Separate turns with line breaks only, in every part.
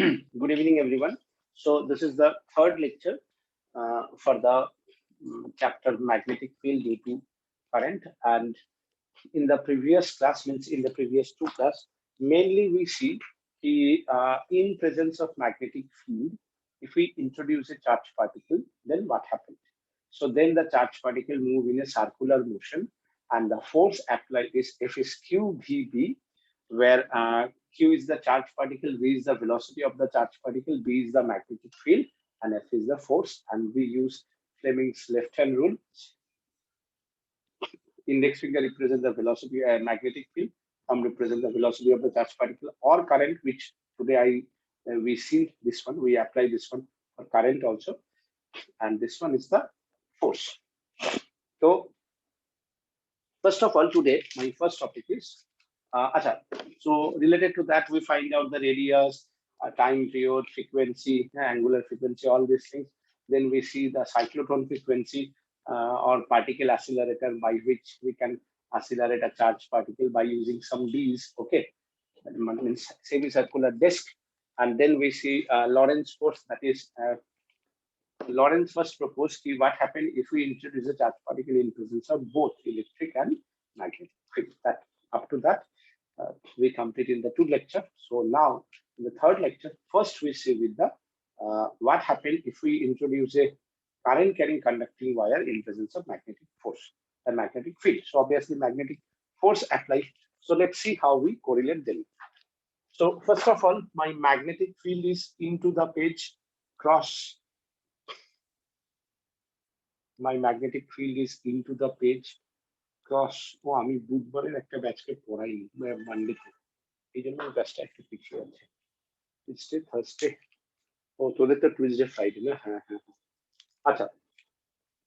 Good evening, everyone. So this is the third lecture for the chapter magnetic field due to current. And in the previous class, means in the previous two class, mainly we see the in presence of magnetic field, if we introduce a charged particle, then what happens? So then the charged particle move in a circular motion, and the force applied is F is Q VB, where Q is the charged particle, V is the velocity of the charged particle, B is the magnetic field, and F is the force. And we use Fleming's left-hand rule. Index finger represents the velocity magnetic field, thumb represents the velocity of the charged particle or current, which today we see this one, we apply this one for current also, and this one is the force. So first of all, today my first topic is so related to that, we find out the radius, time period, frequency, angular frequency, all these things. Then we see the cyclotron frequency or particle accelerator, by which we can accelerate a charged particle by using some Ds. Okay, that means semicircular disk. And then we see Lorentz force, that is Lorentz first proposed what happened if we introduce a charged particle in presence of both electric and magnetic field. That up to that we complete in the two lecture. So now in the third lecture, first we see with the what happened if we introduce a current carrying conducting wire in presence of magnetic force and magnetic field. So obviously magnetic force applies. So let's see how we correlate them. So first of all, my magnetic field is into the page cross. My magnetic field is into the page cross. ও আমি বুধবারের একটা ব্যাচকে পড়াইনি মানডেতে, এই জন্য ব্যাচটা একটু পিছিয়ে আছে। Tuesday Thursday, ও তোদের তো টুইসডে ফ্রাইডে না? হ্যাঁ হ্যাঁ আচ্ছা।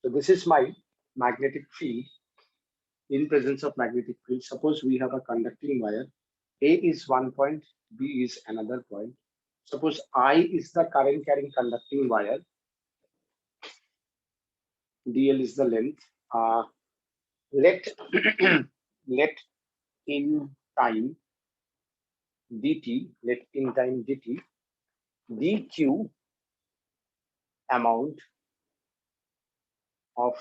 So this is my magnetic field in presence of magnetic field. Suppose we have a conducting wire. A is one point, B is another point. Suppose I is the current carrying conducting wire. DL is the length. Let let in time dt, let in time dt, dq amount of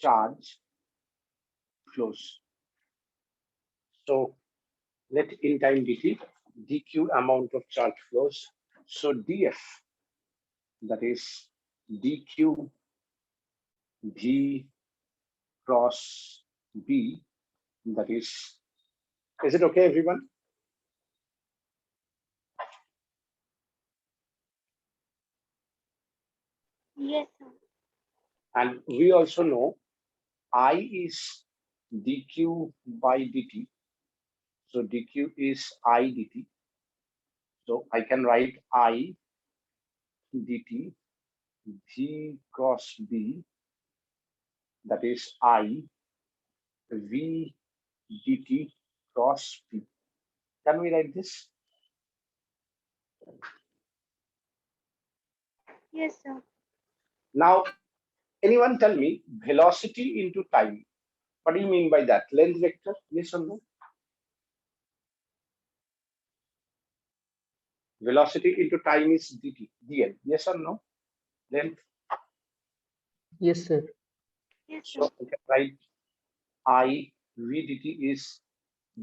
charge flows. So let in time dt, dq amount of charge flows. So df, that is dq v cross b, that is it okay, everyone?
Yes, sir.
And we also know I is dq by dt. So dq is I dt. So I can write I dt v cross b, that is I v dt cross b. Can we write this?
Yes, sir.
Now, anyone tell me velocity into time? What do you mean by that? Length vector? Yes or no? Velocity into time is dt, dl. Yes or no? Length?
Yes, sir.
Yes,
So
sir.
we can write I v dt is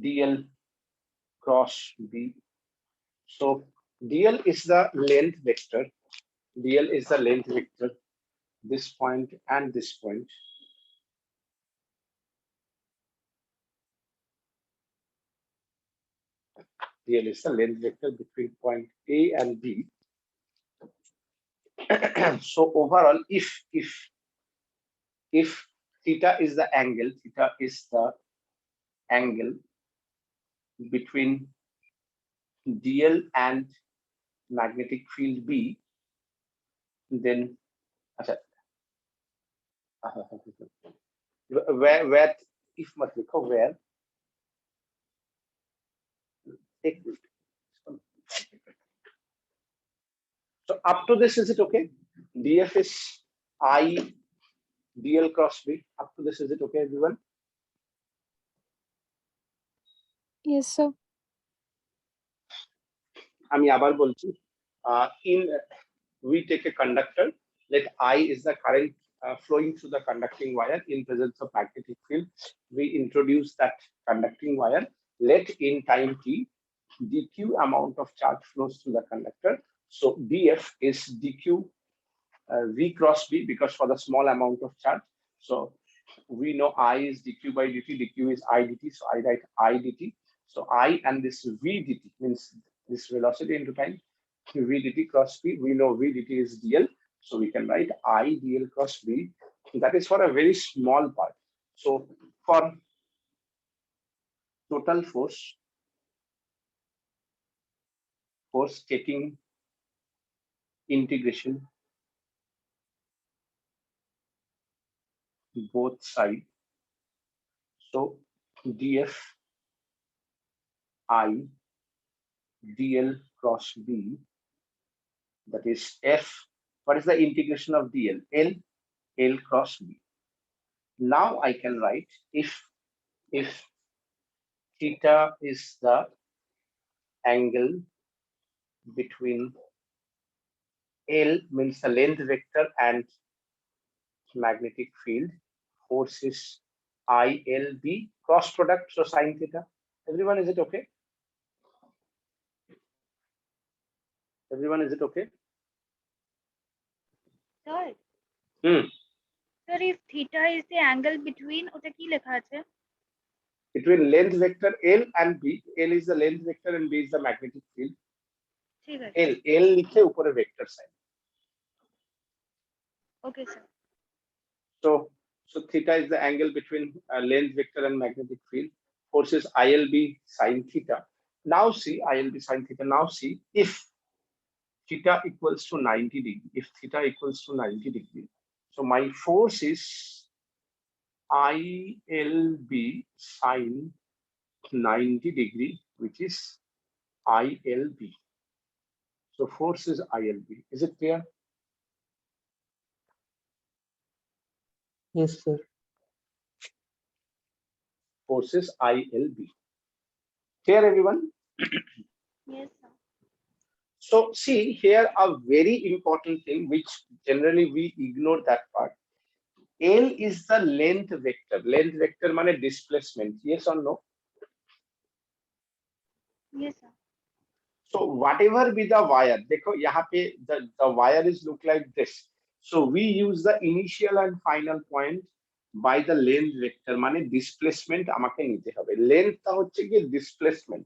dl cross b. So dl is the length vector. dl is the length vector. This point and this point. dl is the length vector between point A and B. So overall, if theta is the angle, theta is the angle between dl and magnetic field B, then where if mat likho, where so up to this, is it okay? df is I dl cross b. Up to this, is it okay, everyone?
Yes, sir.
আমি আবার বলছি, We take a conductor, let I is the current flowing through the conducting wire in presence of magnetic field. We introduce that conducting wire, let in time t dq amount of charge flows through the conductor. So df is dq v cross b, because for the small amount of charge. So we know I is dq by dt, dq is I dt, so I write I dt. So I and this v dt means this velocity into time, v dt cross b, we know v dt is dl, so we can write I dl cross b. That is for a very small part. So for total force taking integration both sides, so df I dl cross b, that is f. What is the integration of dl? L cross b. Now I can write if theta is the angle between L means the length vector and magnetic field, force is ILB, cross product, so sine theta. Everyone, is it okay? Everyone, is it okay?
Sir,
Hmm.
sir, if theta is the angle between, ওটা কি লেখা আছে?
Between length vector L and B, L is the length vector and B is the magnetic field.
ঠিক আছে।
L লিখে উপরে vector sign.
Okay, sir.
So theta is the angle between length vector and magnetic field. Force is ILB sine theta. Now see ILB sine theta. Now see if theta equals to 90 degree. If theta equals to 90 degree, so my force is ILB sine 90 degree, which is ILB. So force is ILB. Is it clear?
Yes, sir.
Force is ILB. Clear, everyone?
Yes, sir.
So see here a very important thing which generally we ignore that part. L is the length vector. Length vector means displacement. Yes or no?
Yes, sir.
So whatever be the wire, देखो यहाँ पे the wire is look like this. So we use the initial and final point by the length vector, মানে displacement আমাকে নিতে হবে। Length টা হচ্ছে কি displacement।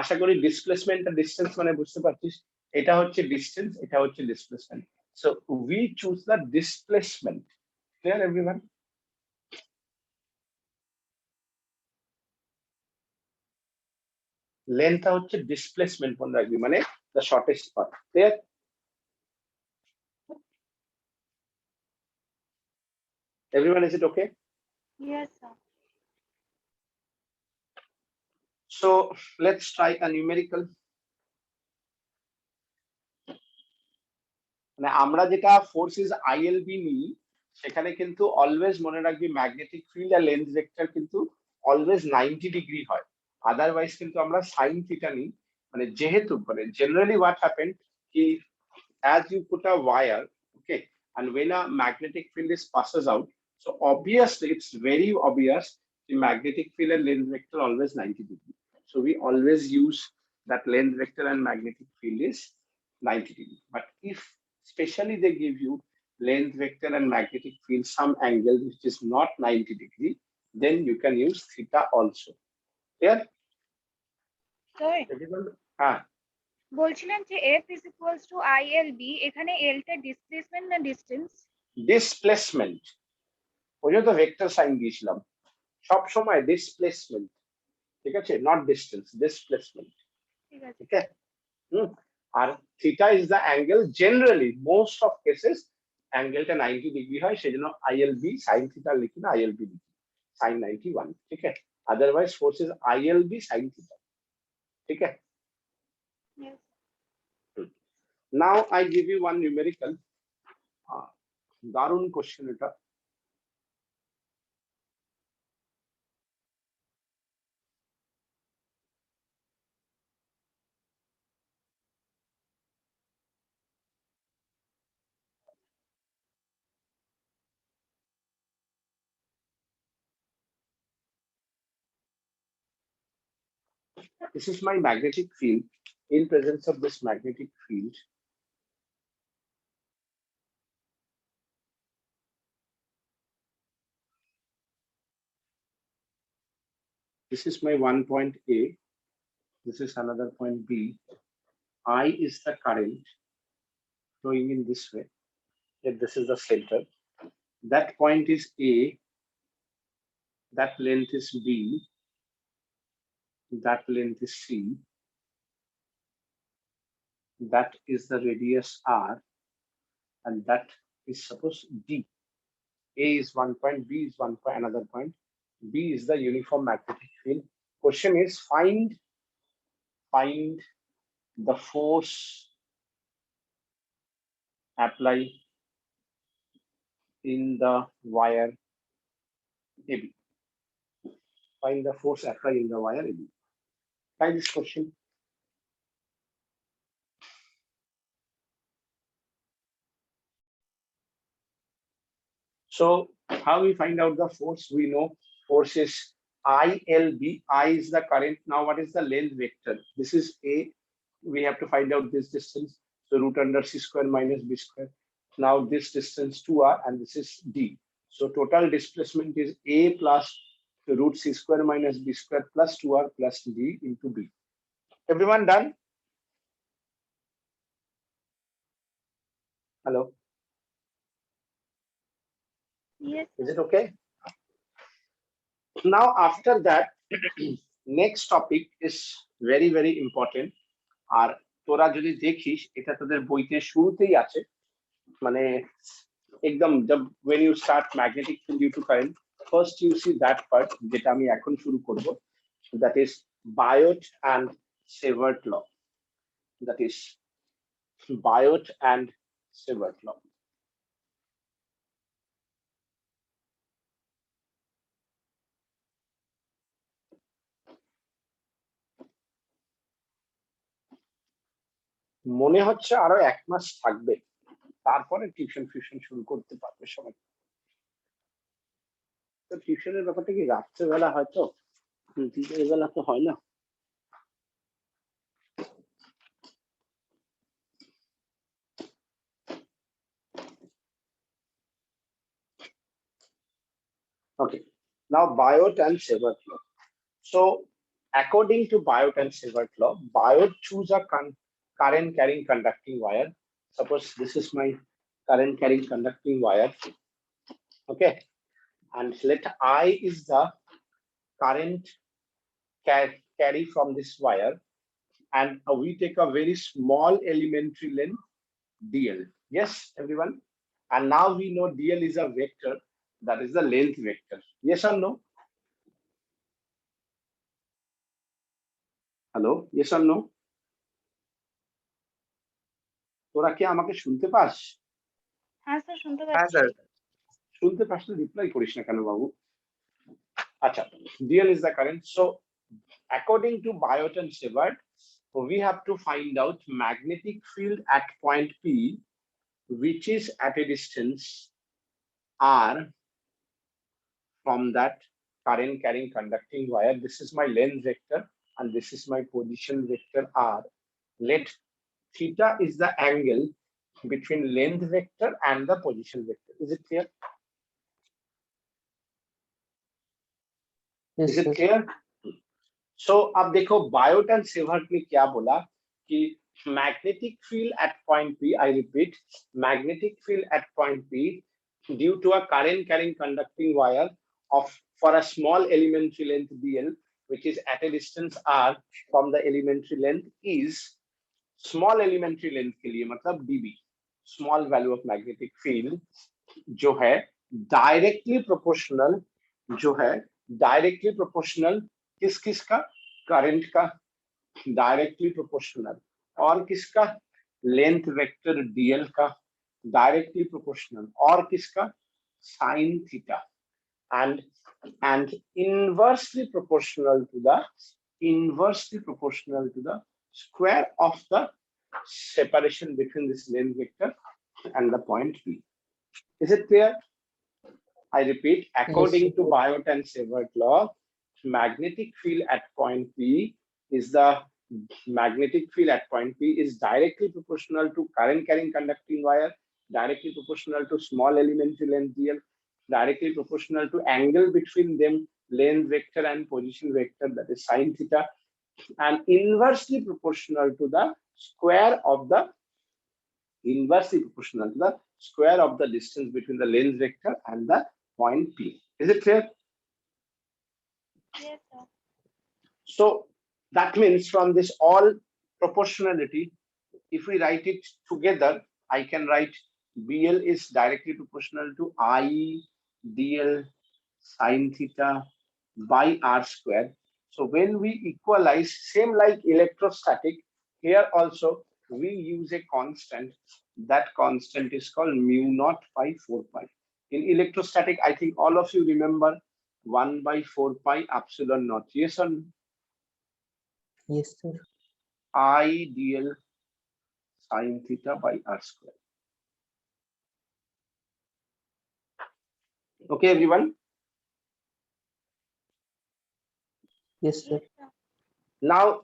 আশা করি displacement আর distance মানে বুঝতে পারছিস। এটা হচ্ছে distance, এটা হচ্ছে displacement. So we choose the displacement. Clear, everyone? Length টা হচ্ছে displacement মনে রাখবি, মানে the shortest path. Clear? Everyone, is it okay?
Yes, sir.
So let's try a numerical. মানে আমরা যেটা ফোর্সেস আইএলবি নিই সেখানে কিন্তু অলওয়েজ মনে রাখবি ম্যাগনেটিক ফিল্ড আর লেন্থ ভেক্টর কিন্তু অলওয়েজ 90 ডিগ্রি হয়, আদারওয়াইজ কিন্তু আমরা সাইন থিটা নিই। মানে যেহেতু মানে জেনারেলি হোয়াট হ্যাপেন কি as you put a wire, okay, and when a magnetic field is passes out, so obviously it's very obvious the magnetic field and length vector always 90 degree. So we always use that length vector and magnetic field is 90 degree. But if especially they give you length vector and magnetic field some angle which is not 90 degree, then you can use theta also. Clear?
Sir,
Everyone?
বলছিলেন যে F is equals to ILB, এখানে L টা displacement না distance?
Displacement. ওই জন্য তো vector sign দিয়েছিলাম সব সময়, ডিসপ্লেসমেন্ট, ঠিক আছে, নট ডিস্টেন্স, ডিসপ্লেসমেন্ট,
ঠিক আছে।
ঠিক আছে। আর theta is the angle, generally most of cases অ্যাঙ্গেলটা 90 ডিগ্রি হয়, সেজন্য আইএলবি সাইন থিটা লিখি না, আইএলবি লিখি সাইন 91, ঠিক আছে। Otherwise force is ILB sine theta, ঠিক আছে।
Yes.
Now I give you one numerical, দারুণ কোশ্চেন এটা। This is my magnetic field. In presence of this magnetic field, this is my one point A. This is another point B. I is the current flowing in this way. Yet this is the center. That point is A. That length is B. That length is C. That is the radius R. And that is suppose D. A is one point, B is one point, another point. B is the uniform magnetic field. Question is find the force applied in the wire AB. Find the force applied in the wire AB. Try this question. So how we find out the force? We know force is ILB. I is the current. Now what is the length vector? This is A. We have to find out this distance. So root under C square minus B square. Now this distance 2R and this is D. So total displacement is A plus root C square minus B square plus 2R plus D into B. Everyone done? Hello?
Yes.
Is it okay? Now after that, next topic is very, very important. আর তোরা যদি দেখিস এটা তোদের বইতে শুরুতেই আছে মানে একদম when you start magnetic field due to current, first you see that part যেটা আমি এখন শুরু করব, that is Biot and Savart law. That is Biot and Savart law. মনে হচ্ছে আরো এক মাস থাকবে, তারপরে টিউশন ফিউশন শুরু করতে পারবে সবাই। তো টিউশনের ব্যাপারটা কি রাত্রেবেলা হয়তো, দিনের বেলা তো হয় না। Okay, now Biot and Savart law. So according to Biot and Savart law, Biot choose a current carrying conducting wire. Suppose this is my current carrying conducting wire. Okay, and let I is the current carry from this wire, and we take a very small elementary length dl. Yes, everyone? And now we know dl is a vector, that is the length vector. Yes or no? Hello? Yes or no? তোরা কি আমাকে শুনতে pass?
হ্যাঁ sir শুনতে
হ্যাঁ
পাচ্ছি।
Sir.
শুনতে pass তো রিপ্লাই করিস না কেন বাবু? আচ্ছা, dl is the current. So according to Biot and Savart, we have to find out magnetic field at point P, which is at a distance R from that current carrying conducting wire. This is my length vector and this is my position vector R. Let theta is the angle between length vector and the position vector. Is it clear?
Yes,
Is it
sir.
clear? So अब देखो Biot and Savart ने क्या बोला कि magnetic field at point P, I repeat, magnetic field at point P due to a current carrying conducting wire of for a small elementary length dl, which is at a distance r from the elementary length, is small elementary length के लिए मतलब dB, small value of magnetic field जो है directly proportional, जो है directly proportional किस किसका, current का डायरेक्टली प्रोपोर्शनल, और किसका, लेंथ वेक्टर dl का डायरेक्टली प्रोपोर्शनल, और किसका, sine theta, and inversely proportional to the square of the separation between this length vector and the point P. Is it clear? I repeat, according
Yes,
to Biot and Savart law, magnetic field at point P is the magnetic field at point P is directly proportional to current carrying conducting wire, directly proportional to small elementary length dl, directly proportional to angle between them, length vector and position vector, that is sine theta, and inversely proportional to the square of the distance between the length vector and the point P. Is it clear?
Yes, sir.
So that means from this all proportionality, if we write it together, I can write BL is directly proportional to I dl sine theta by r square. So when we equalize, same like electrostatic, here also we use a constant. That constant is called mu naught by 4 pi. In electrostatic, I think all of you remember 1 by 4 pi epsilon naught. Yes or no?
Yes, sir.
I dl sine theta by r square. Okay, everyone.
Yes, sir.
Yes, sir.
Now,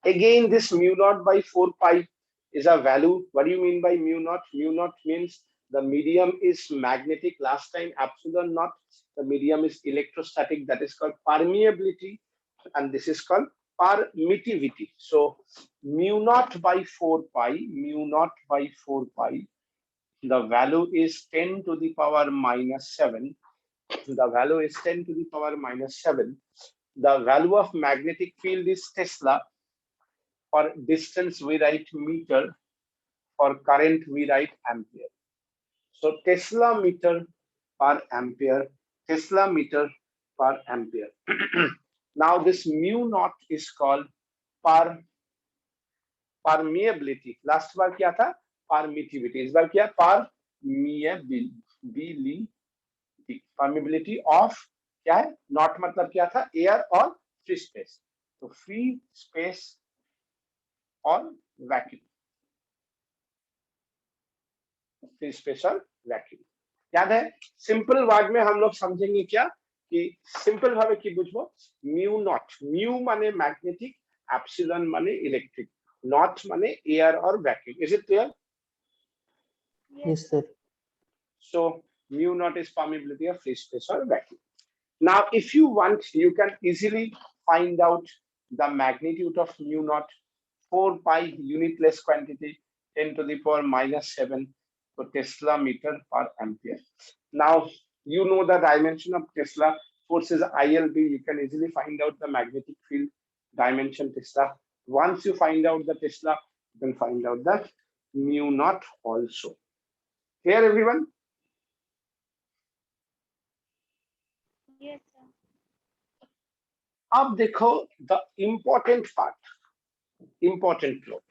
again, this mu naught by 4 pi is a value. What do you mean by mu naught? Mu naught means the medium is magnetic. Last time, epsilon naught, the medium is electrostatic. That is called permeability, and this is called permittivity. So, mu naught by 4 pi, the value is 10 to the power minus 7. The value is 10 to the power minus 7. The value of magnetic field is Tesla. For distance, we write meter. For current, we write ampere. So Tesla meter per ampere, Tesla meter per ampere. Now this mu naught is called permeability. Last बार क्या था? Permittivity. इस बार क्या? Permeability of क्या है? Not मतलब क्या था? Air और free space. तो free space और vacuum. फ्री स्पेस और वैक्यूम याद है सिंपल वर्ड में हम लोग समझेंगे क्या कि सिंपल भावे की बुझबो म्यू नॉट म्यू माने मैग्नेटिक एप्सिलॉन माने इलेक्ट्रिक नॉट माने एयर और vacuum is it clear
Yes, sir.
so mu naught is permeability of free space or vacuum. Now if you want you can easily find out the magnitude of mu naught 4 pi unitless quantity 10 to the power minus 7 so Tesla meter per ampere. Now you know the dimension of Tesla force is ILB. You can easily find out the magnetic field dimension Tesla. Once you find out the Tesla, you can find out the mu naught also. Here everyone?
Yes, sir.
अब देखो the important part, important note.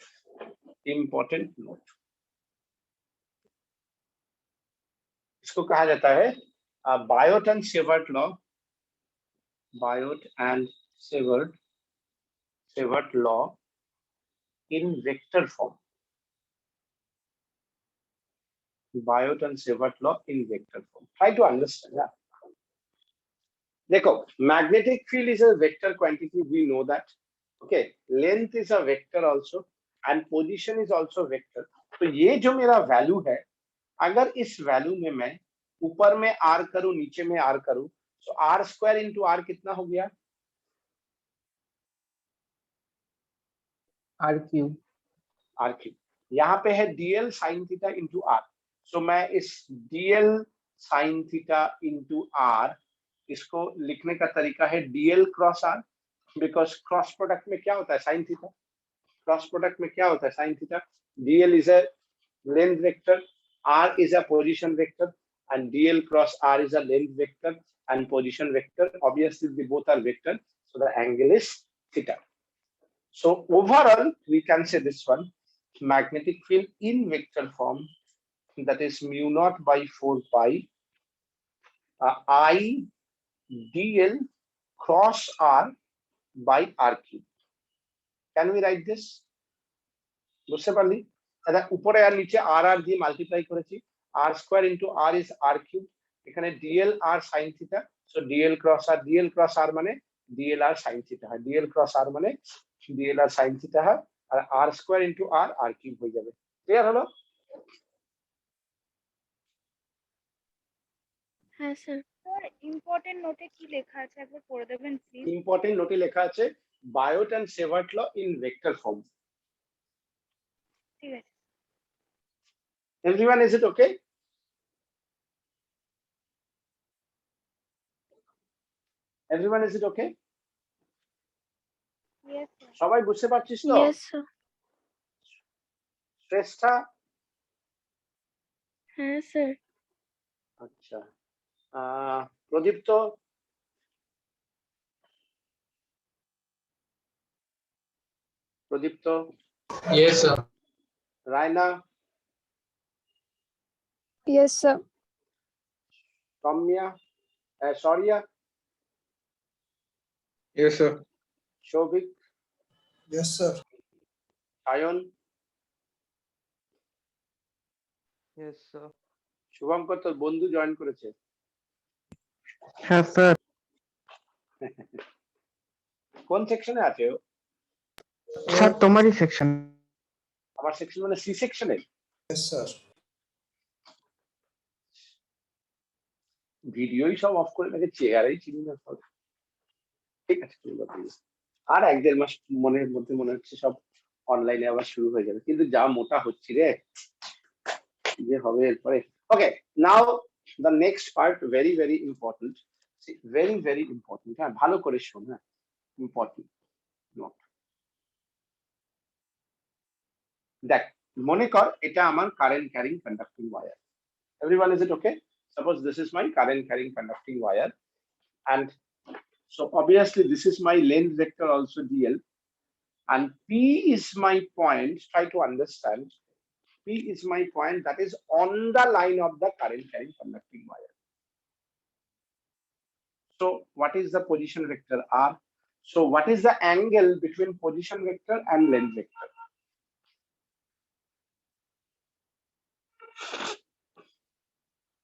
इसको कहा जाता है Biot and Sievert law. Biot and Sievert law in vector form. Biot and Sievert law in vector form. Try to understand that. देखो, magnetic field is a vector quantity. We know that. Okay, length is a vector also, and position is also vector. तो ये जो मेरा value है, अगर इस value में मैं ऊपर में r करूं, नीचे में r करूं, तो r स्क्वायर इंटू r कितना हो गया?
R cube.
यहाँ पे है dl sin theta into r. सो मैं इस dl sin theta into r इसको लिखने का तरीका है dl cross r, because cross product में क्या होता है साइन थीटा. क्रॉस प्रोडक्ट में क्या होता है sine theta. dl is a length vector, r is a position vector, and dl cross r is a length vector and position vector. Obviously they both are vector, so the angle is theta. So overall we can say this one, magnetic field in vector form, that is mu naught by 4 pi I dl cross r by r cube. Can we write this? বুঝতে পারলি? তাহলে উপরে আর নিচে r r দিয়ে multiply করেছি. r square into r is r cube. এখানে dl r sin theta, so dl cross r মানে DL আর sine theta হয়, ডিএল ক্রস আর মানে ডিএল আর সাইন থিটা হয়, আর আর স্কোয়ার ইন্টু আর আর কিউব হয়ে যাবে। ক্লিয়ার হলো?
হ্যাঁ স্যার।
স্যার ইম্পর্টেন্ট নোটে কি লেখা আছে একবার পড়ে দেবেন প্লিজ?
ইম্পর্টেন্ট নোটে লেখা আছে Biot and Savart law in vector form.
ঠিক আছে।
Everyone, is it okay? Everyone, is it okay?
Yes sir.
সবাই বুঝতে পারছিস তো
ইয়েস স্যার।
স্ট্রেসটা?
হ্যাঁ স্যার।
আচ্ছা, প্রদীপ্ত? প্রদীপ্ত?
Yes, sir.
Raina?
Yes sir.
Soumya? সরিয়া?
Yes, sir.
Souvik?
Yes, sir.
Sayan?
Yes, sir.
Shubhankar তোর বন্ধু জয়েন করেছে।
হ্যাঁ স্যার।
কোন সেকশনে আছে ও?
স্যার তোমারই সেকশন।
আমার সেকশন মানে সি সেকশনে?
Yes, sir.
ভিডিওই সব অফ করে লাগে, চেয়ারেই চিনি না সব। ঠিক আছে, আর 1-1.5 মাস মনের মধ্যে মনে হচ্ছে সব অনলাইনে আবার শুরু হয়ে যাবে, কিন্তু যা মোটা হচ্ছে রে, যে হবে এরপরে। Okay, now the next part, very very important, very very important. হ্যাঁ, ভালো করে শোন। হ্যাঁ, ইম্পর্টেন্ট নোট। দেখ, মনে কর এটা আমার current carrying conducting wire. Everyone, is it okay? Suppose this is my current carrying conducting wire, and so obviously this is my length vector also dl, and p is my point. Try to understand, p is my point that is on the line of the current carrying conducting wire. So what is the position vector r? So what is the angle between position vector and length vector?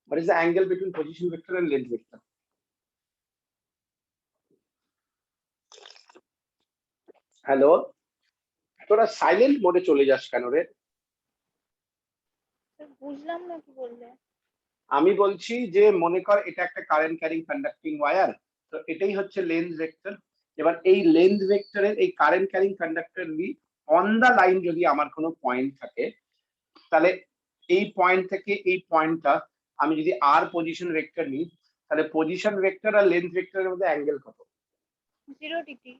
What is the angle between position vector and length vector? Hello, তোরা silent মোডে চলে যাস কেন রে?
Sir বুঝলাম না কি বললে।
আমি বলছি যে মনে কর এটা একটা কারেন্ট ক্যারিং কন্ডাক্টিং ওয়্যার, তো এটাই হচ্ছে লেন্থ ভেক্টর। এবার এই লেন্থ ভেক্টরের এই current carrying conductor on the line যদি আমার কোনো পয়েন্ট থাকে, তাহলে এই পয়েন্ট থেকে এই পয়েন্টটা আমি যদি আর পজিশন ভেক্টর নিই, তাহলে পজিশন ভেক্টর আর লেন্থ ভেক্টরের মধ্যে অ্যাঙ্গেল কত?
0 ডিগ্রি।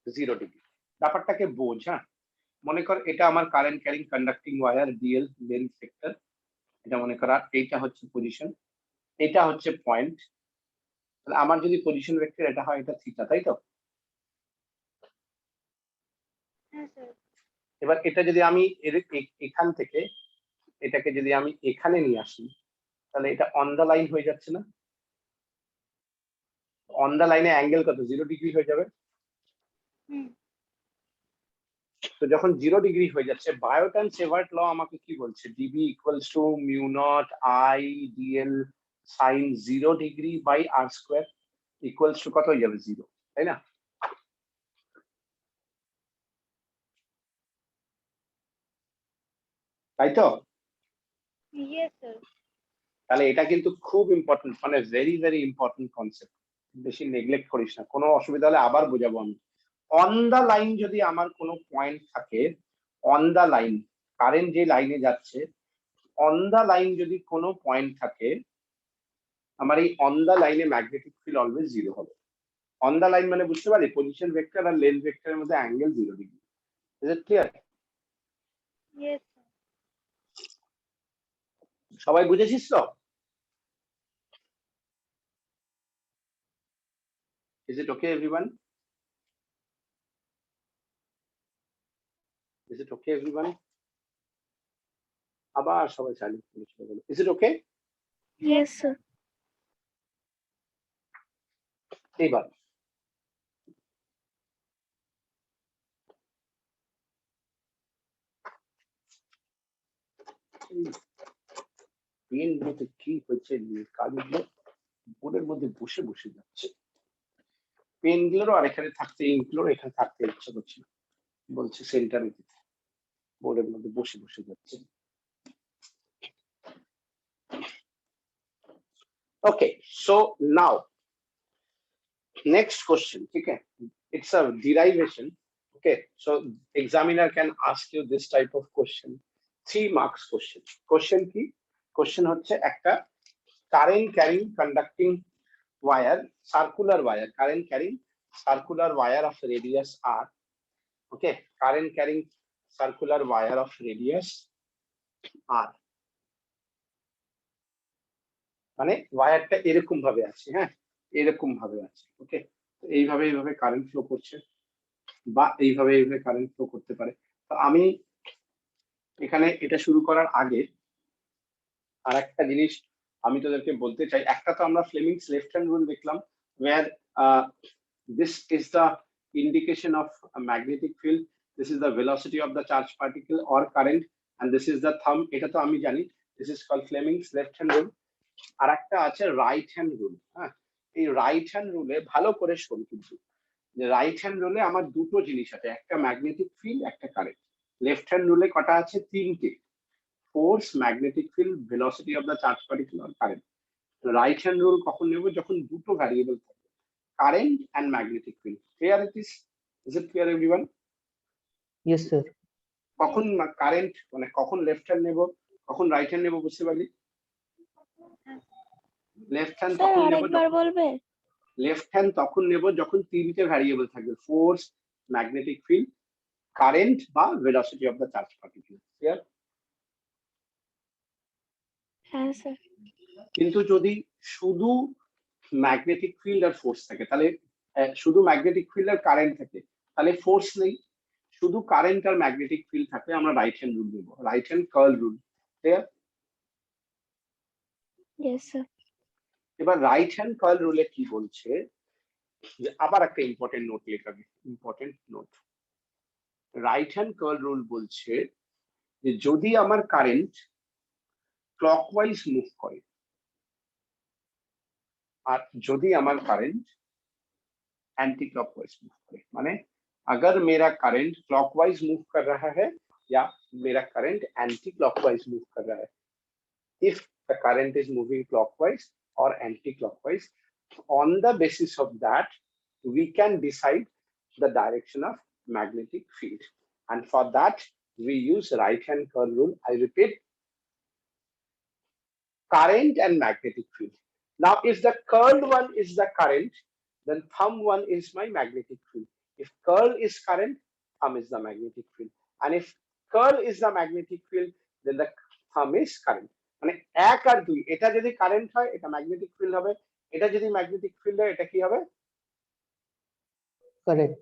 0 ডিগ্রি। ব্যাপারটাকে বোঝ। হ্যাঁ, মনে কর এটা আমার current carrying conducting wire DL, length vector. এটা মনে করা এইটা হচ্ছে পজিশন, এটা হচ্ছে পয়েন্ট। তাহলে আমার যদি পজিশন ভেক্টর এটা হয়, এটা থিটা, তাই তো?
হ্যাঁ স্যার।
এবার এটা যদি আমি এখান থেকে এটাকে যদি আমি এখানে নিয়ে আসি, তাহলে এটা অন দা লাইন হয়ে যাচ্ছে না? অন দা লাইনে অ্যাঙ্গেল কত? 0 ডিগ্রি হয়ে যাবে।
হুম।
তো যখন 0 ডিগ্রি হয়ে যাচ্ছে, বায়োট অ্যান্ড সেভার্ট ল আমাকে কি বলছে? DB equals to mu not I DL sine 0 degree by R square equals to কত হয়ে যাবে? 0, তাই না? তাই তো?
Yes sir.
তাহলে এটা কিন্তু খুব ইম্পর্টেন্ট, মানে ভেরি ভেরি ইম্পর্টেন্ট কনসেপ্ট। বেশি নেগলেক্ট করিস না, কোনো অসুবিধা হলে আবার বোঝাবো আমি। অন দা লাইন যদি আমার কোনো পয়েন্ট থাকে, অন দা লাইন, কারেন্ট যে লাইনে যাচ্ছে, অন দা লাইন যদি কোনো পয়েন্ট থাকে, আমার এই অন দা লাইনে ম্যাগনেটিক ফিল্ড অলওয়েজ 0 হবে। অন দা লাইন মানে বুঝতে পারি পজিশন ভেক্টর আর লেন্থ ভেক্টরের মধ্যে angle 0 degree. Is it clear?
Yes sir.
সবাই বুঝেছিস তো? Is it okay, everyone? Is it okay, everyone? আবার সবাই সাইলেন্ট করে চলে গেল। Is it okay?
Yes sir.
এবার পেন গুলোতে কি হয়েছে, কালিগুলো বোর্ডের মধ্যে বসে বসে যাচ্ছে। পেনগুলোর আর এখানে থাকতে ইঙ্কগুলোর এখানে থাকতে ইচ্ছা করছে না, বলছে সেন্টারে দিতে, বোর্ডের মধ্যে বসে বসে যাচ্ছে। Okay, so now next question, okay, it's a derivation. Okay, so examiner can ask you this type of question, 3 marks question. Question ki question হচ্ছে একটা current carrying conducting wire, circular wire, current carrying circular wire of radius r. Okay, current carrying circular wire of radius r, মানে ওয়্যারটা এরকম ভাবে আছে, হ্যাঁ এরকম ভাবে আছে। ওকে, এইভাবে কারেন্ট ফ্লো করছে বা এইভাবে কারেন্ট ফ্লো করতে পারে। তো আমি এখানে এটা শুরু করার আগে আর একটা জিনিস আমি তোদেরকে বলতে চাই। একটা তো আমরা ফ্লেমিংস লেফট হ্যান্ড রুল দেখলাম, where this is the indication of magnetic field, this is the velocity of the charge particle or current, and this is the thumb. এটা তো আমি জানি, this is called Fleming's left hand rule. আর একটা আছে right hand rule. হ্যাঁ, এই right hand রুলে ভালো করে শোন, কিন্তু যে রাইট হ্যান্ড রুলে আমার দুটো জিনিস আছে, একটা ম্যাগনেটিক ফিল্ড, একটা কারেন্ট। লেফট হ্যান্ড রুলে কটা আছে? 3টে, force, magnetic field, velocity of the charge particle আর কারেন্ট। রাইট হ্যান্ড রুল কখন নেব? যখন দুটো ভ্যারিয়েবল থাকবে, current and magnetic field. Clear it is? Is it clear everyone?
Yes, sir.
কখন কারেন্ট মানে কখন লেফট হ্যান্ড নেব, কখন রাইট হ্যান্ড নেব, বুঝতে পারলি? লেফট হ্যান্ড
স্যার
তখন নেব,
আরেকবার বলবে?
লেফট হ্যান্ড তখন নেব যখন 3টে ভ্যারিয়েবল থাকবে, ফোর্স, ম্যাগনেটিক ফিল্ড, কারেন্ট বা velocity of the charge particle. Clear?
হ্যাঁ স্যার।
কিন্তু যদি শুধু ম্যাগনেটিক ফিল্ড আর ফোর্স থাকে, তাহলে শুধু ম্যাগনেটিক ফিল্ড আর কারেন্ট থাকে, তাহলে ফোর্স নেই। শুধু কারেন্ট আর ম্যাগনেটিক ফিল্ড থাকলে আমরা রাইট হ্যান্ড রুল নেব, right hand curl rule. Clear?
Yes sir.
এবার রাইট হ্যান্ড কার্ল রুলে কি বলছে, যে আবার একটা ইম্পর্টেন্ট নোট লেখাবে, important note. Right hand curl rule বলছে যে যদি আমার কারেন্ট ক্লকওয়াইজ মুভ করে আর যদি আমার কারেন্ট एंटी क्लॉकवाइज मूव करे, माने अगर मेरा करंट क्लॉकवाइज मूव कर रहा है या मेरा करंट एंटी क्लॉकवाइज मूव कर रहा है, if the current is moving clockwise or anti clockwise, on the basis of that we can decide the direction of magnetic field, and for that we use right hand curl rule. I repeat, current and magnetic field. Now if the curled one is the current, then thumb one is my magnetic field. If curl is current, thumb is the magnetic field, and if curl is the magnetic field, then the thumb is current. মানে 1 আর 2, এটা যদি current হয় এটা magnetic field হবে, এটা যদি magnetic field হয় এটা কি হবে?
Correct.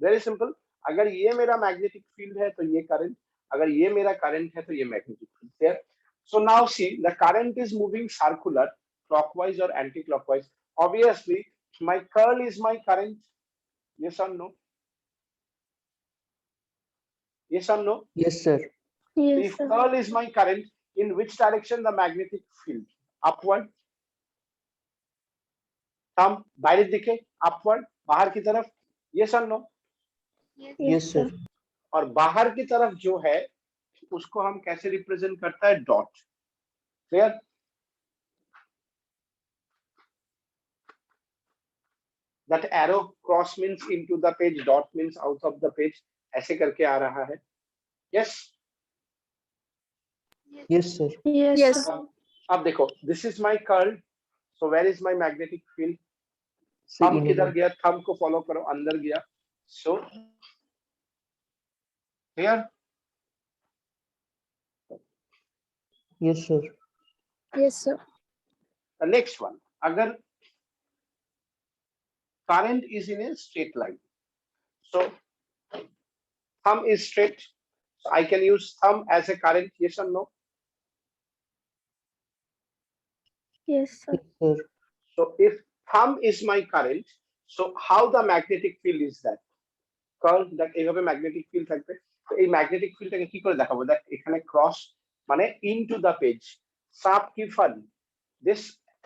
Very simple. अगर ये मेरा मैग्नेटिक फील्ड है तो ये करंट, अगर ये मेरा करंट है तो ये magnetic field. Clear? So now see, the current is moving circular, clockwise और anti clockwise. Obviously my curl is my current, yes or no? Yes or no?
Yes, sir.
Yes
If
sir.
curl is my current, in which direction the magnetic field? Upward, thumb বাইরের দিকে, upward, बाहर की तरफ, yes or no?
Yes, sir.
और बाहर की तरफ जो है उसको हम कैसे रिप्रेजेंट करता है? Dot. Clear? That arrow cross means into the page, dot means out of the page, ऐसे करके आ रहा है। Yes?
Yes, sir.
Yes sir.
अब देखो, this is my curl, so where is my magnetic field?
See,
thumb किधर गया? Thumb को follow करो, अंदर गया। So here,
Yes, sir.
Yes sir.
the next one, अगर current is in a straight line, so thumb is straight, so I can use thumb as a current, yes or no?
Yes sir.
Yes, sir.
So if thumb is my current, so how the magnetic field is that? Curl, that এইভাবে magnetic field থাকবে। তো এই magnetic fieldটাকে কি করে দেখাবো? দেখ এখানে cross মানে into the page, सांप की फन, this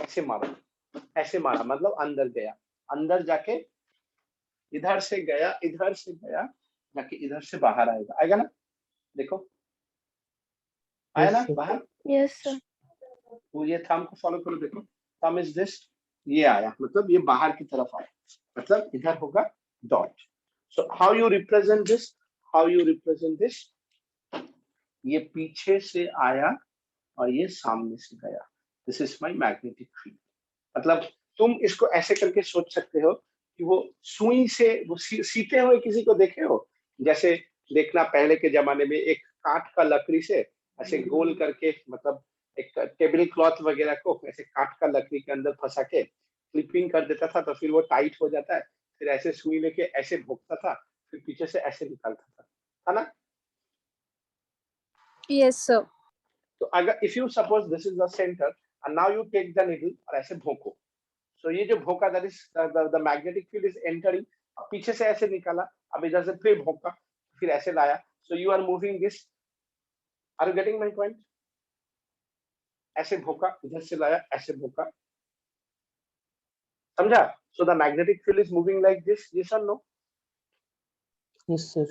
ऐसे मारा मतलब अंदर गया। अंदर जाके इधर से गया जाके इधर से बाहर आएगा, आएगा ना? देखो आया ना
Yes, sir.
बाहर।
Yes, sir.
तो ये थंब को फॉलो करो, देखो थंब इज दिस, ये आया मतलब ये बाहर की तरफ आया, मतलब इधर होगा dot. So how you represent this, ये पीछे से आया और ये सामने से गया, this is my magnetic field. मतलब तुम इसको ऐसे करके सोच सकते हो कि वो सुई से वो सीते हुए किसी को देखे हो, जैसे देखना पहले के जमाने में एक काठ का लकड़ी से ऐसे गोल करके, मतलब एक टेबल क्लॉथ वगैरह को ऐसे काठ का लकड़ी के अंदर फंसा के क्लिपिंग कर देता था, तो फिर वो टाइट हो जाता है, फिर ऐसे सुई लेके ऐसे भोंकता था, फिर पीछे से ऐसे निकालता था ना?
Yes, sir.
तो अगर if you suppose this is the centre and now you take the needle और ऐसे भोंको, सो ये जो भोंका, that is the magnetic field is entering, पीछे से ऐसे निकाला, अब इधर से फिर भोंका, फिर ऐसे लाया, so you are moving this, are you getting my point? ऐसे भोंका, इधर से लाया, ऐसे भोंका, समझा? So the magnetic field is moving like this, yes और no?
Yes, sir.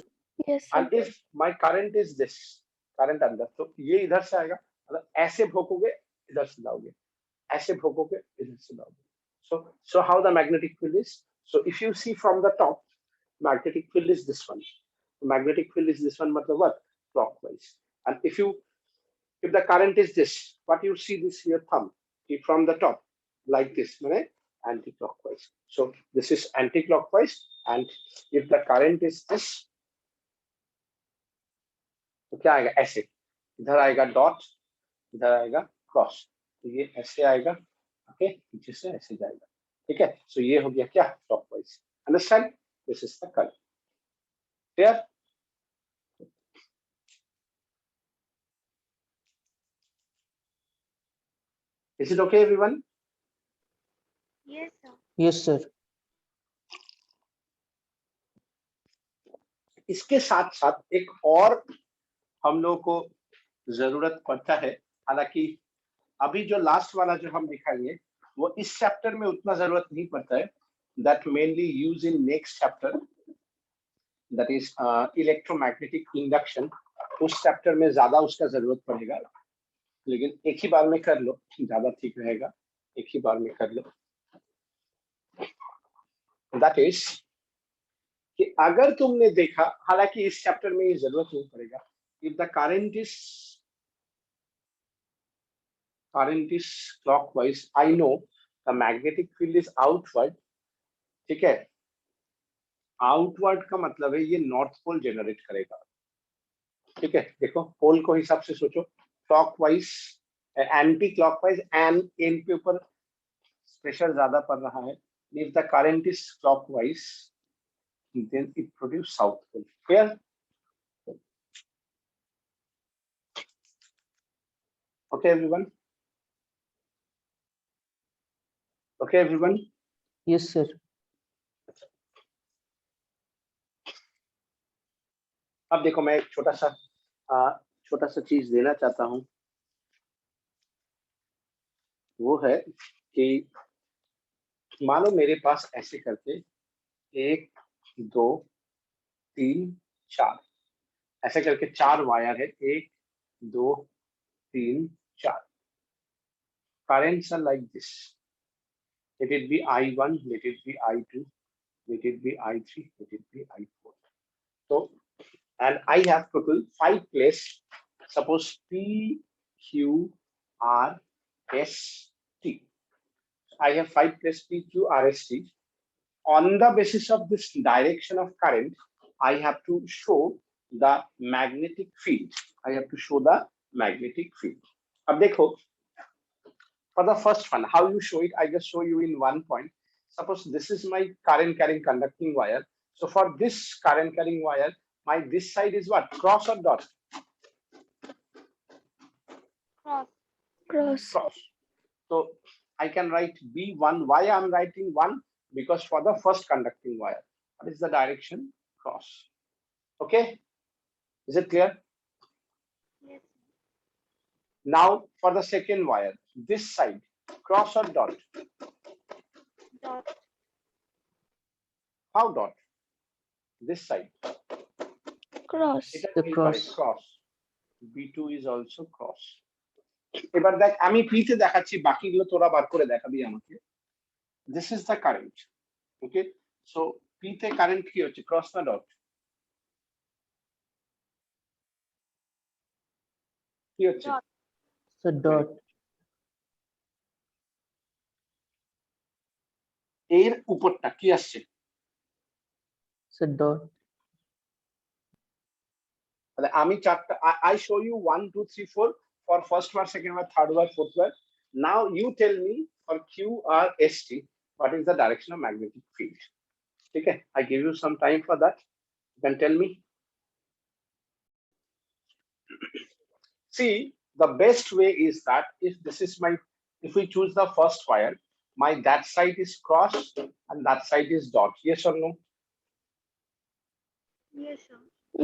Yes, sir.
And if my current is this, current अंदर, तो ये इधर से आएगा, मतलब ऐसे भोंकोगे इधर से लाओगे, ऐसे भोंकोगे इधर से लाओगे। So how the magnetic field is? So if you see from the top, magnetic field is this one. Magnetic field is this one, matlab what? Clockwise. And if the current is this, what you see this here thumb, from the top, like this, anti-clockwise. So this is anti-clockwise, and if the current is this, तो क्या आएगा? ऐसे इधर आएगा dot, इधर आएगा cross, तो ये ऐसे आएगा, ओके, पीछे से ऐसे जाएगा, ठीक है? सो ये हो गया क्या? Clockwise. Understand? This is the colour. Clear? Is it okay everyone?
Yes, sir.
Yes, sir.
इसके साथ साथ एक और हम लोग को जरूरत पड़ता है, हालांकि अभी जो लास्ट वाला जो हम दिखाएंगे वो इस चैप्टर में उतना जरूरत नहीं पड़ता है, that mainly use in next chapter, that is electromagnetic induction. उस चैप्टर में ज्यादा उसका जरूरत पड़ेगा, लेकिन एक ही बार में कर लो, ज्यादा ठीक रहेगा, एक ही बार में कर लो। दैट इज कि अगर तुमने देखा, हालांकि इस चैप्टर में ये जरूरत नहीं पड़ेगा, if the current is clockwise, I know the magnetic field is outward, ठीक है? आउटवर्ड का मतलब है ये नॉर्थ पोल जनरेट करेगा, ठीक है? देखो पोल को हिसाब से सोचो, clockwise, anti clockwise, and in के ऊपर प्रेशर ज्यादा पड़ रहा है। If the current is clockwise, then it produce south pole. Clear? Okay, everyone? Okay, everyone?
Yes, sir.
अब देखो मैं एक छोटा सा चीज देना चाहता हूं, वो है कि मानो मेरे पास ऐसे करके 1 2 3 4 ऐसे करके 4 वायर है, 1 2 3 4, currents are like this. Let it be I1, let it be I2, let it be I3, let it be I4. So, and I have total 5 places. Suppose P, Q, R, S, T. I have 5 places P, Q, R, S, T. On the basis of this direction of current, I have to show the magnetic field. I have to show the magnetic field. अब देखो, for the first one, how you show it? I just show you in one point. Suppose this is my current carrying conducting wire. So for this current carrying wire, my this side is what? Cross or dot?
Cross.
Cross.
Cross. So I can write B1. Why I'm writing 1? Because for the first conducting wire, what is the direction? Cross. Okay? Is it clear?
Yes.
Now for the second wire, this side, cross or dot?
Dot.
How dot? This side.
Cross.
এটা
The
কি করে?
cross.
Cross. B2 is also cross. এবার দেখ আমি P তে দেখাচ্ছি, বাকিগুলো তোরা বার করে দেখাবি আমাকে। This is the current. Okay, so P তে কারেন্ট কি হচ্ছে? ক্রস না ডট? কি হচ্ছে?
Dot.
Sir, dot.
এর উপরটা কি আসছে?
Sir, dot.
তাহলে আমি চারটা I show you 1 2 3 4 for first word, second word, third word, fourth word. Now you tell me for Q R S T what is the direction of magnetic field. Okay, I give you some time for that. You can tell me. See, the best way is that if we choose the first wire, that side is cross and that side is dot. Yes or no?
Yes, sir.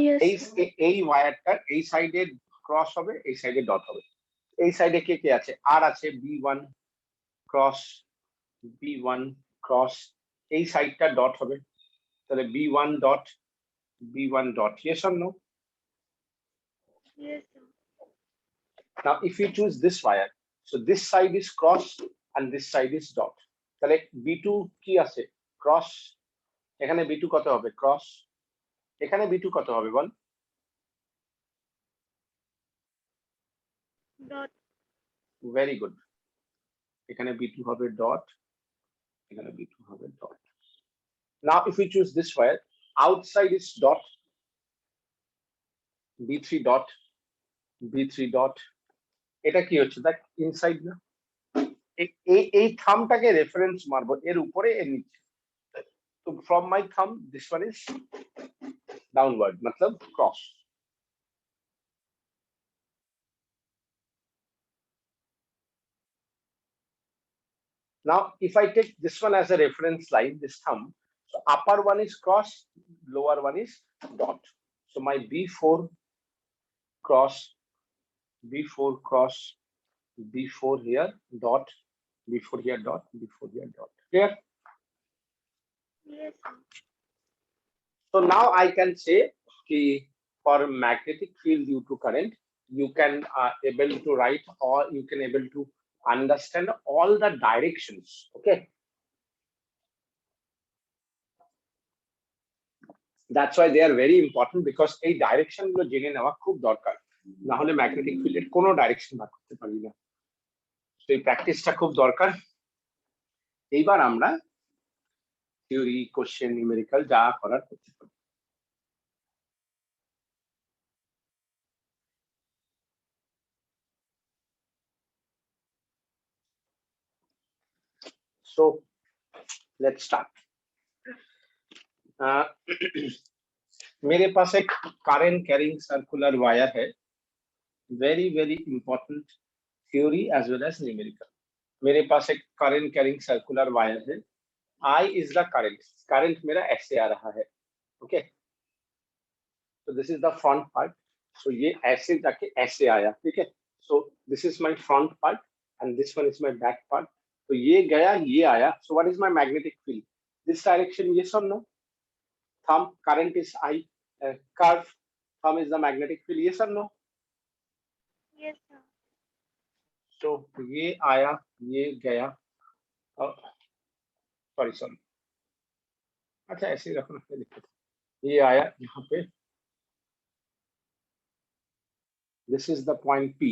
Yes, sir.
এই ওয়্যারটা এই সাইডে cross হবে, এই সাইডে dot হবে। এই সাইডে কে কে আছে? আর আছে B1 ক্রস B1 ক্রস, এই সাইডটা ডট হবে, তাহলে B1 dot B1 dot. Yes or no?
Yes, sir.
Now if you choose this wire, so this side is cross and this side is dot, তাহলে B2 কি আছে? Cross. এখানে B2 কত হবে? ক্রস। এখানে B2 কত হবে বল?
Dot.
Very good. এখানে B2 হবে ডট, এখানে B2 হবে dot. Now if we choose this wire, outside is dot, B3 dot, B3 dot, এটা কি হচ্ছে? দেখ ইনসাইড না? এই থামটাকে রেফারেন্স মারবো, এর উপরে এর নিচে। তো from my thumb this one is downward, मतलब cross. Now if I take this one as a reference line, this thumb, so upper one is cross, lower one is dot. So my B4 cross, B4 cross, B4 here dot, B4 here dot, B4 here dot. Clear?
Yes, sir.
So now I can say कि for magnetic field due to current, you can able to write or you can able to understand all the directions. Okay. That's why they are very important, because এই direction গুলো জেনে নেওয়া খুব দরকার, না হলে magnetic ফিল্ডের কোনো ডাইরেকশন বার করতে পারবি না। তো এই প্র্যাকটিসটা খুব দরকার। এইবার আমরা থিওরি, কোশ্চেন, নিউমেরিক্যাল যা করার করতে পারি। So let's start. मेरे पास एक करंट कैरिंग सर्कुलर वायर है, very very important theory as well as numerical. मेरे पास एक करंट कैरिंग सर्कुलर वायर है, I is the current, current मेरा ऐसे आ रहा है। Okay, so this is the front part, so ये ऐसे जाके ऐसे आया, ठीक है। so this is my front part and this one is my back part, तो ये गया ये आया। so what is my magnetic field? This direction, yes or no? Thumb current is I, curve, thumb is the magnetic field, yes or no?
Yes, sir.
so ये आया ये गया, sorry अच्छा ऐसे ही रखना है, दिक्कत। ये आया यहाँ पे, this is the point P,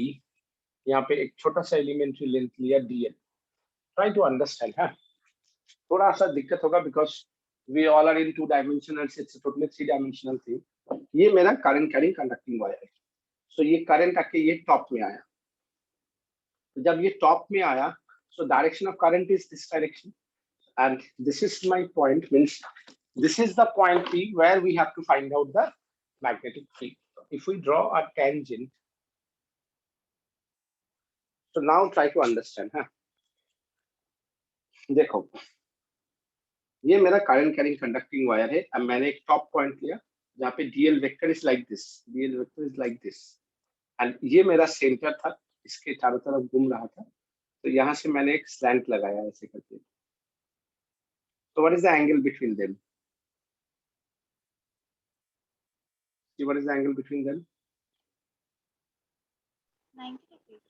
यहाँ पे एक छोटा सा एलिमेंट्री लेंथ लिया DL। ट्राई टू अंडरस्टैंड है, थोड़ा सा दिक्कत होगा because we all are in 2 dimensional, it's a totally 3 dimensional thing। ये मेरा करंट कैरिंग कंडक्टिंग वायर है। सो ये करंट आके ये टॉप में आया, तो जब ये टॉप में आया, so direction of current is this direction and this is my point, means this is the point P where we have to find out the magnetic field। if we draw a tangent, so now try to understand है। देखो ये मेरा current carrying conducting wire है, अब मैंने एक top point लिया जहाँ पे DL vector is like this, DL vector is like this, and ये मेरा सेंटर था, इसके चारों तरफ घूम रहा था, तो यहाँ से मैंने एक स्लैंट लगाया ऐसे करके। तो what is the angle between them? See what is the angle between them?
90 degrees.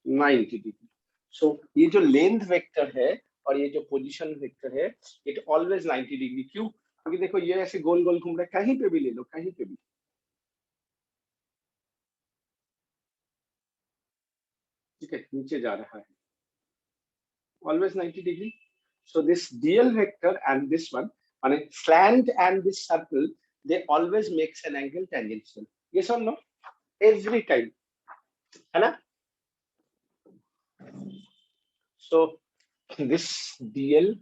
90 degree. So ये जो लेंथ वेक्टर है और ये जो पोजीशन वेक्टर है इट ऑलवेज 90 डिग्री. क्यों? क्योंकि देखो ये ऐसे गोल गोल घूम रहा है, कहीं पे भी ले लो, कहीं पे भी, ठीक है, नीचे जा रहा है, always 90 degree. So this DL vector and this one, माने slant and this circle, they always makes an angle tangential. Yes or no? Every time, है ना? So this DL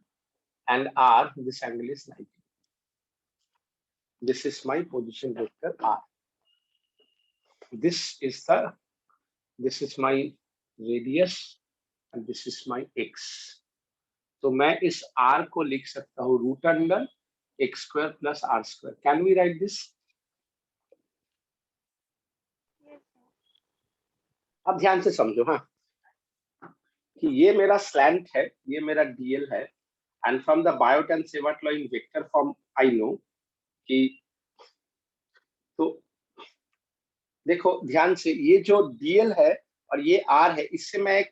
and R, this angle is 90. This is my position vector R. This is my radius and this is my X. तो मैं इस R को लिख सकता हूँ root under x square plus r square. Can we write this?
Yes, sir.
अब ध्यान से समझो, हाँ, कि ये मेरा स्लैंट है, ये मेरा डीएल है, and from the Biot and Savart law in vector form I know कि, तो देखो ध्यान से, ये जो डीएल है और ये आर है, इससे मैं एक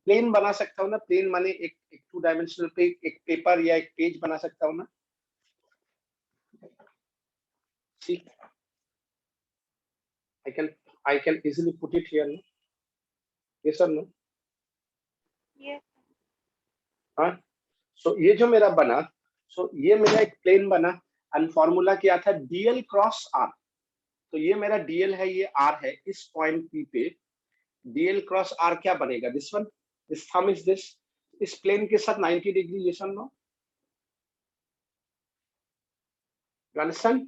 प्लेन बना सकता हूँ ना. प्लेन माने एक 2 डायमेंशनल पे एक पेपर या एक पेज बना सकता हूँ ना. See, I can easily put it here, no? Yes or no?
Yes.
हाँ. So ये जो मेरा बना, so ये मेरा एक प्लेन बना एंड फॉर्मूला क्या था? DL cross R. तो ये मेरा डीएल है, ये आर है, इस पॉइंट पी पे डीएल क्रॉस आर क्या बनेगा? This one, this thumb is this, इस प्लेन के साथ 90 डिग्री. यस और नो? You understand?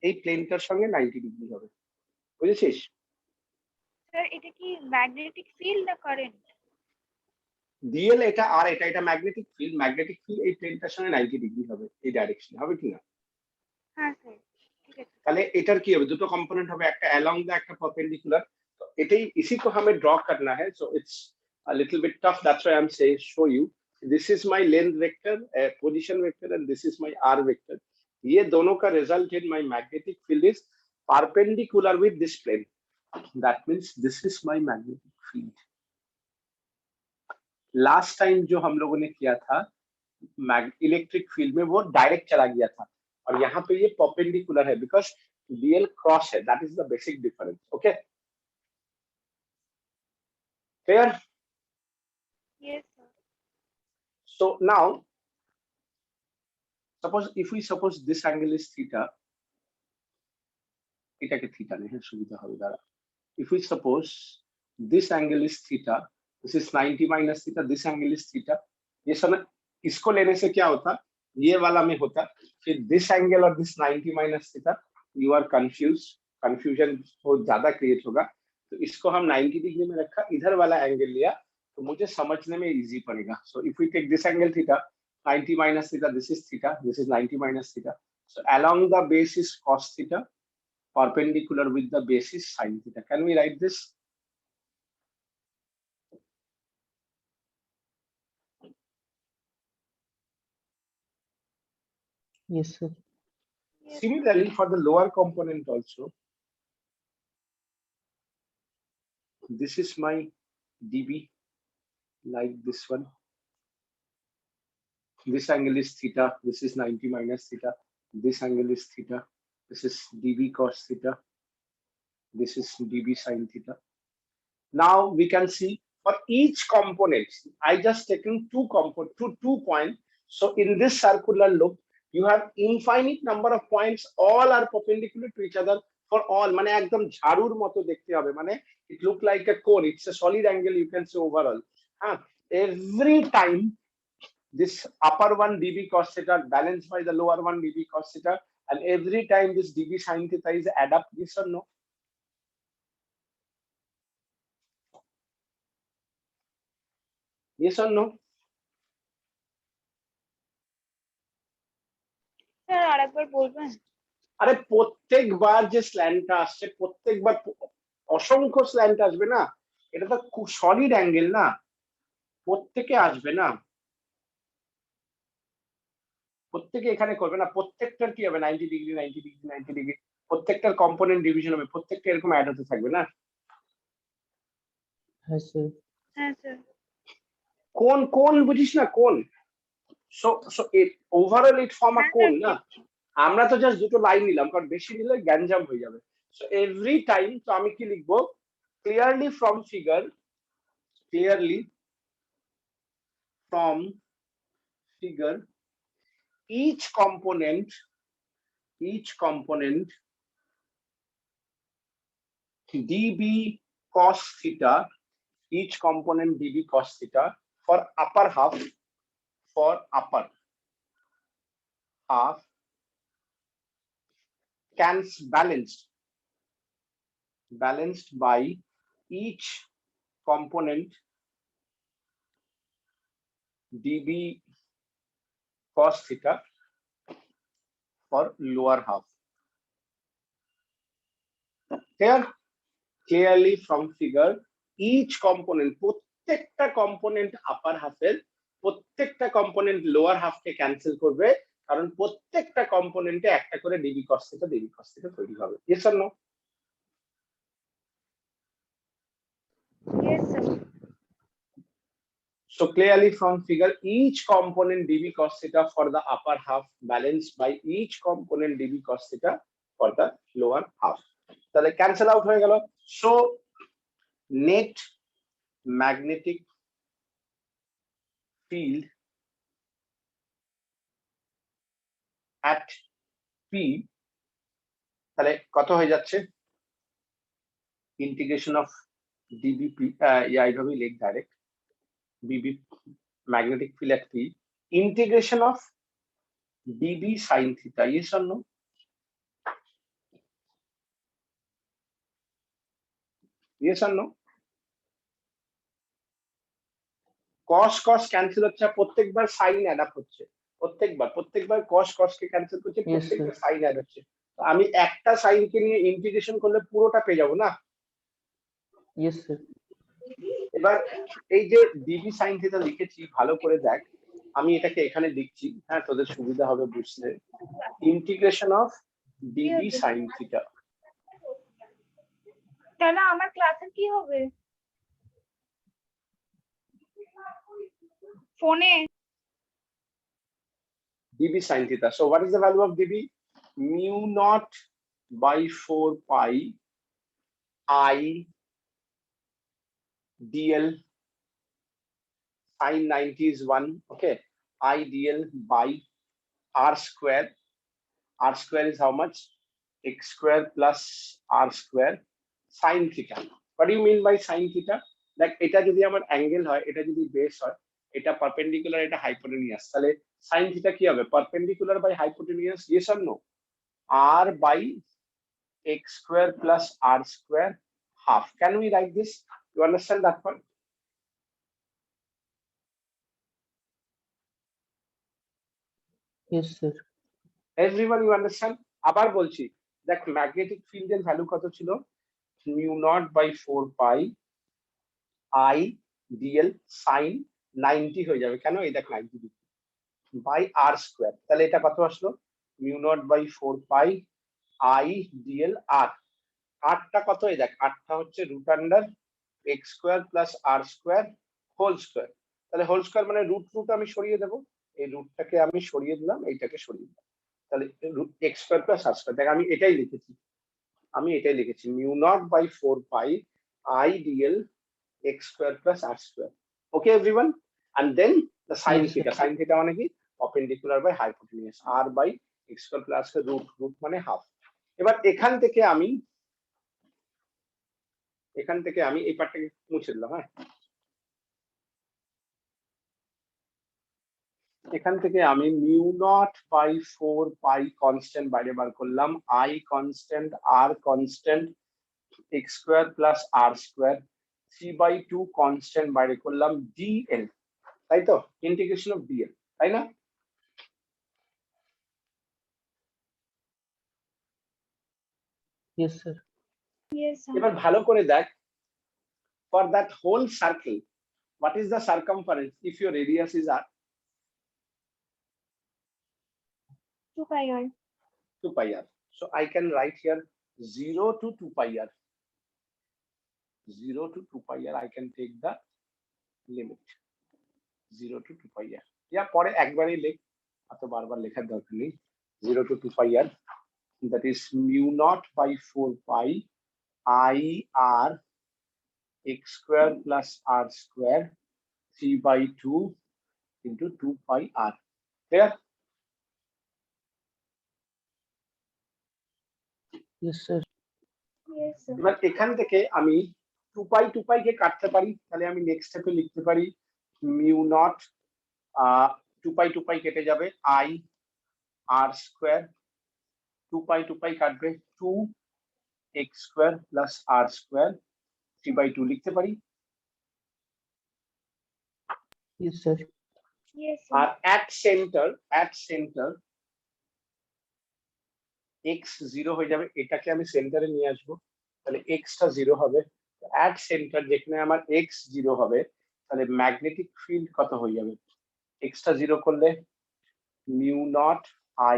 এই প্লেনটার সঙ্গে 90 ডিগ্রি হবে, বুঝেছিস?
স্যার এটা কি ম্যাগনেটিক ফিল্ড না কারেন্ট?
ডিএল এটা আর এটা ম্যাগনেটিক ফিল্ড এই প্লেনটার সঙ্গে 90 ডিগ্রি হবে, এই ডাইরেকশনে হবে কি না?
হ্যাঁ স্যার, ঠিক আছে।
তাহলে এটার কি হবে? দুটো কম্পোনেন্ট হবে, একটা অ্যালং দ্য, একটা পারপেন্ডিকুলার. তো এটাই, इसी को हमें ड्रॉ करना है. So it's a little bit tough, that's why I'm saying show you. This is my length vector, position vector, and this is my r vector. ये दोनों का result in my magnetic field is perpendicular with this plane. That means this is my magnetic field. Last time जो हम लोगों ने किया था electric field में, वो डायरेक्ट चला गया था, और यहाँ पे ये परपेंडिकुलर है बिकॉज डीएल क्रॉस है. That is the basic difference. Okay, clear?
Yes, sir.
So now suppose this angle is theta, এটাকে থিটা নেই, হ্যাঁ, সুবিধা হবে দাঁড়া. If we suppose this angle is theta, this is 90 minus theta, this angle is theta. ये सब इसको लेने से क्या होता? ये वाला में होता, फिर this angle और this 90 minus theta, you are confused, confusion बहुत ज्यादा क्रिएट होगा. तो इसको हम 90 डिग्री में रखा, इधर वाला एंगल लिया, तो मुझे समझने में इजी पड़ेगा. So if we take this angle theta, 90 minus theta, this is theta, this is 90 minus theta. So along the base is cos theta, perpendicular with the base is sin theta. Can we write this?
Yes, sir.
Yes.
Similarly, for the lower component also, this is my dB, like this one. This angle is theta, this is 90 minus theta, this angle is theta, this is dB cos theta, this is dB sin theta. Now we can see for each component, I just taken two points. So in this circular loop, you have infinite number of points, all are perpendicular to each other for all. মানে একদম ঝাড়ুর মতো দেখতে হবে, মানে it look like a cone, it's a solid angle, you can say overall. Every time this upper one dB cos theta balanced by the lower one dB cos theta, and every time this dB sin theta is add up. Yes or no? Yes or no?
Sir আরেকবার বলবেন?
আরে প্রত্যেকবার যে স্ল্যান্টটা আসছে, প্রত্যেকবার অসংখ্য slant আসবে না, এটা তো খুব সলিড অ্যাঙ্গেল না, প্রত্যেকে আসবে না. প্রত্যেকে এখানে করবে না, প্রত্যেকটার কি হবে 90 ডিগ্রি 90 ডিগ্রি 90 ডিগ্রি, প্রত্যেকটার কম্পোনেন্ট ডিভিশন হবে, প্রত্যেকটা এরকম অ্যাড হতে থাকবে না?
Yes, sir.
হ্যাঁ স্যার।
কোন কোন বুঝিস না কোন? সো সো ওভারঅল ইট ফর্ম আ
হ্যাঁ
কোন
স্যার,
না? আমরা তো জাস্ট দুটো লাইন নিলাম, কারণ বেশি নিলে গ্যাঞ্জাম হয়ে যাবে। সো এভরি টাইম তো আমি কি লিখবো, clearly from figure, clearly from figure each component dB cos theta, each component dB cos theta for upper half can balanced by each component dB cos theta for lower half. Here clearly from figure each component, প্রত্যেকটা component আপার হাফের প্রত্যেকটা component lower হাফকে cancel করবে, কারণ প্রত্যেকটা কম্পোনেন্টে একটা করে DB কস theta তৈরি হবে। Yes or no?
Yes sir.
So clearly from figure each component dB cos theta for the upper half balanced by each component dB cos theta for the lower half. তাহলে cancel out হয়ে গেল। So net magnetic field at P তাহলে কত হয়ে যাচ্ছে, integration of dBp, এইভাবেই লিখ direct, BB magnetic field at P integration of dB sin theta. Yes or no? Yes or no? cos cos cancel হচ্ছে, প্রত্যেকবার সাইন অ্যাড আপ হচ্ছে, প্রত্যেকবার cos কে ক্যান্সেল করছে, প্রত্যেকবার সাইন অ্যাড হচ্ছে। আমি একটা সাইনকে নিয়ে ইন্টিগ্রেশন করলে পুরোটা পেয়ে যাবো না?
Yes, sir.
এবার এই যে ডিবি সাইন থিটা লিখেছি, ভালো করে দেখ, আমি এটাকে এখানে লিখছি, হ্যাঁ তোদের সুবিধা হবে বুঝতে। Integration of DB sine theta.
তাহলে আমার ক্লাসের কি হবে ফোনে?
dB sin theta. So what is the value of dB? Mu naught by 4 pi I dl sin 90 is 1. Okay, I dl by r square. R square is how much? X square plus r square sin theta. What do you mean by sin theta? Like এটা যদি আমার angle হয়, এটা যদি base হয়, এটা perpendicular, এটা hypotenuse, তাহলে sin theta কি হবে? Perpendicular by hypotenuse. Yes or no? R by x square plus r square half. Can we write this? You understand that part?
Yes, sir.
Everyone you understand? আবার বলছি, দেখ magnetic ফিল্ডের value কত ছিল? mu naught by 4 pi I dl sin 90 হয়ে যাবে, কেন? এই দেখ 90 ডিগ্রি বাই r স্কয়ার, তাহলে এটা কত আসলো? mu naught by 4 pi I dl r। আরটা কত? এই দেখ আরটা হচ্ছে root under x square plus r square whole square. তাহলে হোল স্কয়ার মানে রুট আমি সরিয়ে দেবো, এই রুটটাকে আমি সরিয়ে দিলাম, এইটাকে সরিয়ে দিলাম, তাহলে x square plus r square. দেখ আমি এটাই লিখেছি mu naught by 4 pi I dl x square plus r square. Okay everyone? And then the sin
Yes,
theta.
sir.
Sin theta মানে কি? Perpendicular by hypotenuse. R by x square plus root মানে half. এবার এখান থেকে আমি এই পার্টটাকে মুছে দিলাম। হ্যাঁ, এখান থেকে আমি mu naught by 4 pi constant বাইরে বার করলাম, I constant, R constant, x square plus r square, 3/2 constant বাইরে করলাম, dl, তাই তো? ইন্টিগ্রেশন অফ dl, তাই না?
Yes, sir.
Yes sir.
এবার ভালো করে দেখ, for that whole circle what is the circumference if your radius is r?
2 pi r.
2 pi r. So I can write here 0 to 2 pi r. 0 to 2 pi r, I can take the limit 0 to 2 pi r. या পরে একবারই লেখ, এত বারবার লেখার দরকার নেই। 0 to 2 pi r, that is mu naught by 4 pi I r x square plus r square 3 by 2 into 2 pi r. Clear?
Yes, sir.
Yes, sir.
এবার এখান থেকে আমি 2 pi কে কাটতে পারি, তাহলে আমি নেক্সট স্টেপে লিখতে পারি মিউ নট 2 pi কেটে যাবে I r স্কয়ার, 2 pi কাটবে 2 x square plus r square 3 by 2 লিখতে পারি।
Yes, sir.
Yes,
R
sir.
at center x 0 হয়ে যাবে, এটাকে আমি সেন্টারে নিয়ে আসবো, তাহলে x টা 0 হবে। at center যেখানে আমার x 0 হবে, তাহলে ম্যাগনেটিক ফিল্ড কত হয়ে যাবে? x টা 0 করলে mu not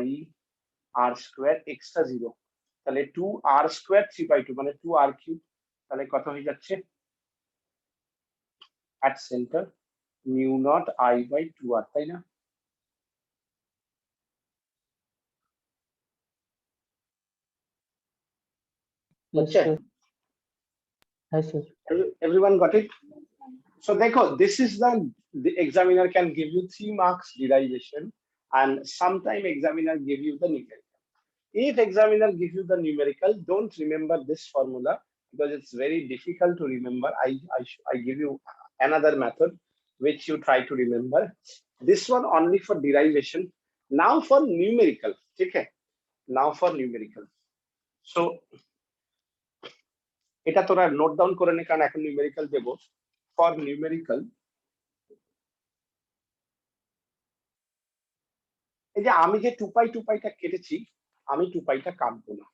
I r square, x টা 0, তাহলে 2 r স্কয়ার 3 by 2 মানে 2 r কিউব, তাহলে কত হয়ে যাচ্ছে? at center mu not I by 2 r, তাই না?
Yes,
Okay.
sir. Yes, sir.
Everyone got it? So देखो, this is the examiner can give you 3 marks derivation, and sometime examiner give you the numerical. If examiner give you the numerical, don't remember this formula because it's very difficult to remember. I give you another method which you try to remember. This one only for derivation. Now for numerical, okay? Now for numerical. So এটা তোরা note down করে নে, কারণ এখন numerical Dev. For numerical, এই যে আমি যে 2 পাইটা কেটেছি, আমি 2 পাইটা কাটবো না,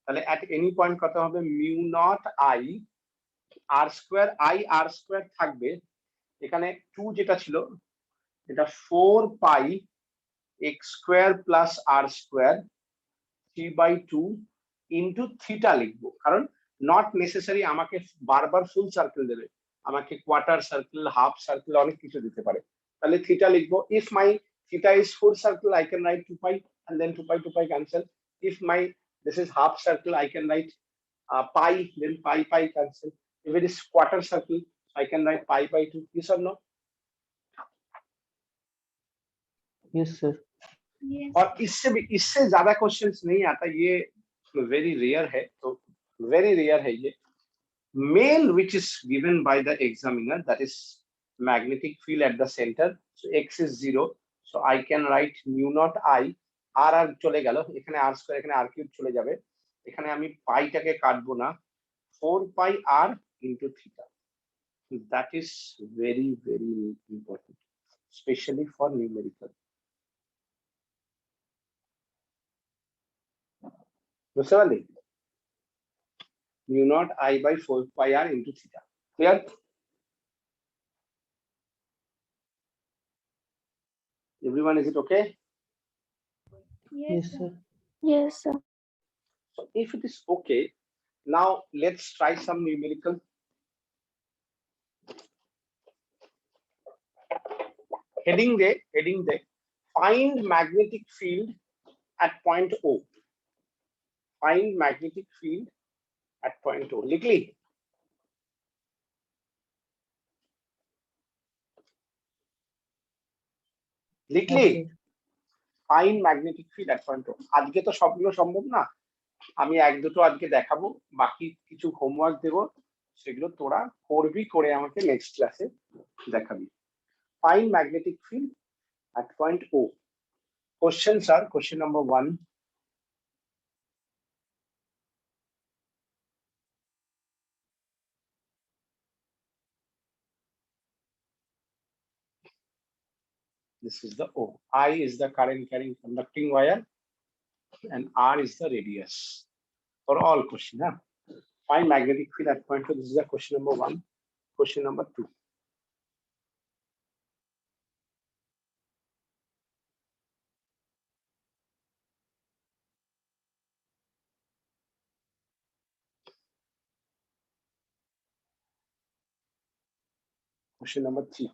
তাহলে এট এনি পয়েন্ট কত হবে? Mu not I r square, I r square থাকবে, এখানে 2 যেটা ছিল এটা 4 pi x square plus r square 3 by 2 into theta লিখবো, কারণ নট নেসেসারি আমাকে বারবার ফুল সার্কেল দেবে, আমাকে কোয়ার্টার সার্কেল, হাফ সার্কেল, অনেক কিছু দিতে পারে, তাহলে থিটা লিখবো। If my theta is full circle I can write 2 pi and then 2 pi cancel. If my this is half circle I can write pi, then pi cancel. If it is quarter circle I can write pi by 2. Yes or no?
Yes, sir.
Yes.
और इससे ज्यादा questions नहीं आता, ये very rare है, तो very rare है ये। Main which is given by the examiner, that is magnetic field at the center, so x is 0, so I can write mu naught I r চলে গেল, এখানে r স্কয়ার, এখানে r cube চলে যাবে, এখানে আমি পাইটাকে কাটবো না, 4 pi r into theta. That is very important, especially for numerical. বুঝতে পারলি? mu naught I by 4 pi r into theta. Clear? Everyone, is it okay?
Yes,
Yes,
sir.
sir.
Yes, sir.
So if it is okay, now let's try some numerical. Heading day, find magnetic field at point O. Find magnetic field at point O. लिखली? লিখলি?
Yes, sir.
Find magnetic field at point O. আজকে তো সবগুলো সম্ভব না, আমি এক দুটো আজকে দেখাবো, বাকি কিছু হোমওয়ার্ক দেবো, সেগুলো তোরা করবি, করে আমাকে নেক্সট ক্লাসে দেখাবি। Find magnetic field at point O. Questions are, question number 1. This is the O. I is the current carrying conducting wire and R is the radius. For all question, huh? Find magnetic field at point O. This is the question number 1. Question number 2. Question number 3.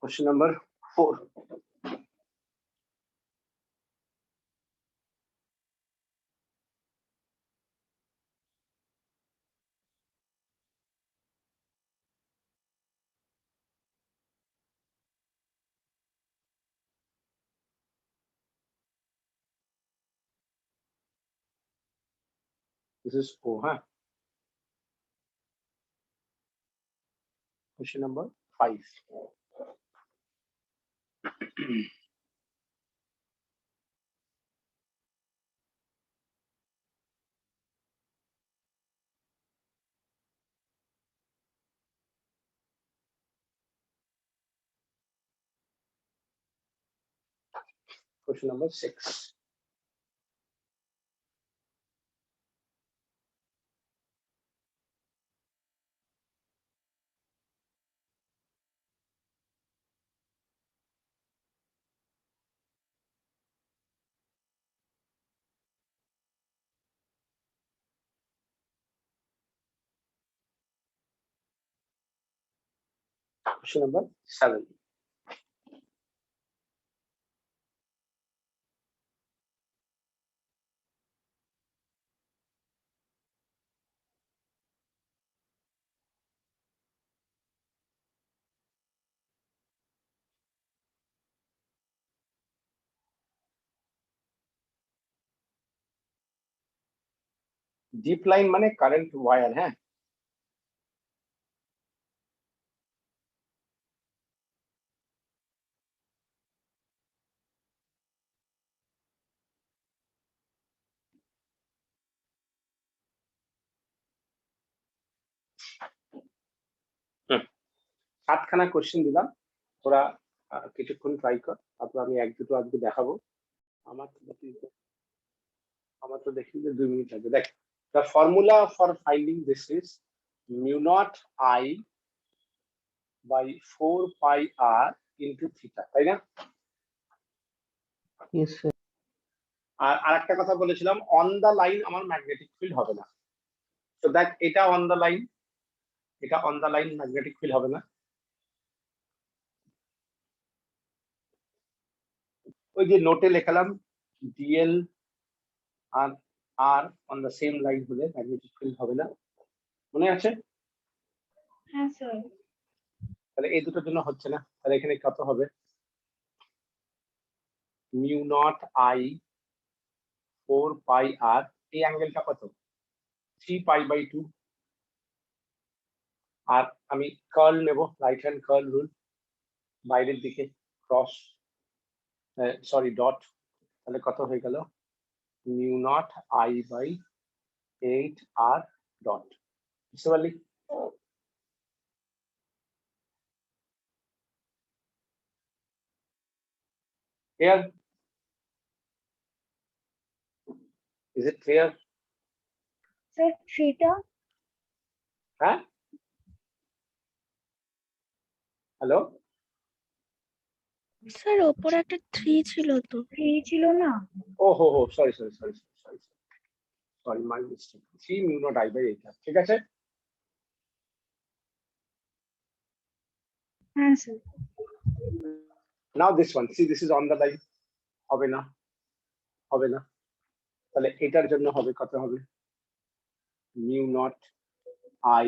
Question number 4. This is 4, huh? Question number 5. Question number 6. Question number 7. Deep line মানে current wire, হ্যাঁ? সাতখানা question দিলাম, ওরা কিছুক্ষণ try কর, তারপর আমি এক দুটো আজকে দেখাবো। আমার তো দেখি যে 2 মিনিট লাগবে। দেখ, the formula for finding this is mu naught I by 4 pi r into theta, তাই না?
Yes, sir.
আর আরেকটা কথা বলেছিলাম, অন দা লাইন আমার ম্যাগনেটিক ফিল্ড হবে না। তো দেখ, এটা অন দা লাইন, এটা on the line, magnetic field হবে না। ওই যে নোটে লেখালাম ডিএল আর R on the same line হলে ম্যাগনেটিক ফিল্ড হবে না, মনে আছে?
হ্যাঁ স্যার।
তাহলে এই দুটোর জন্য হচ্ছে না, তাহলে এখানে কত হবে? Mu not I 4 pi R, এই অ্যাঙ্গেলটা কত? 3 পাই বাই 2। আর আমি কার্ল নেব, রাইট হ্যান্ড কার্ল রুল, বাইরের দিকে ক্রস, সরি ডট, তাহলে কত হয়ে গেল? Mu not I by 8 R dot. বুঝতে পারলি? Clear? Is it clear?
Sir থ্রিটা?
হ্যাঁ, হ্যালো,
স্যার ওপরে একটা 3 ছিল তো।
3 ছিল না?
ও হো হো, sorry sorry sorry sorry sorry, my mistake. 3 mu not I by 8, ঠিক আছে?
হ্যাঁ sir.
Now this one, see this is on the line, হবে না, হবে না, তাহলে এটার জন্য হবে কত হবে? Mu not I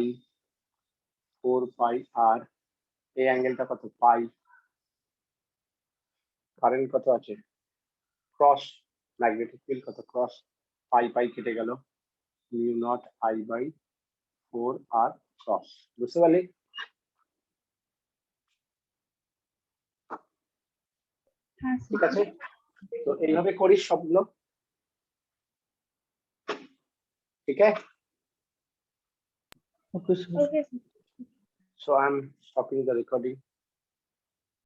4 pi R, এই অ্যাঙ্গেলটা কত? পাই। কারেন্ট কত আছে? ক্রস, ম্যাগনেটিক ফিল্ড কত? ক্রস, পাই পাই কেটে গেল, mu not I by 4 R cross. বুঝতে পারলি?
হ্যাঁ
ঠিক আছে, তো এইভাবে করিস সবগুলো, ঠিক আছে?
Okay, sir.
Okay.
So I'm stopping the recording.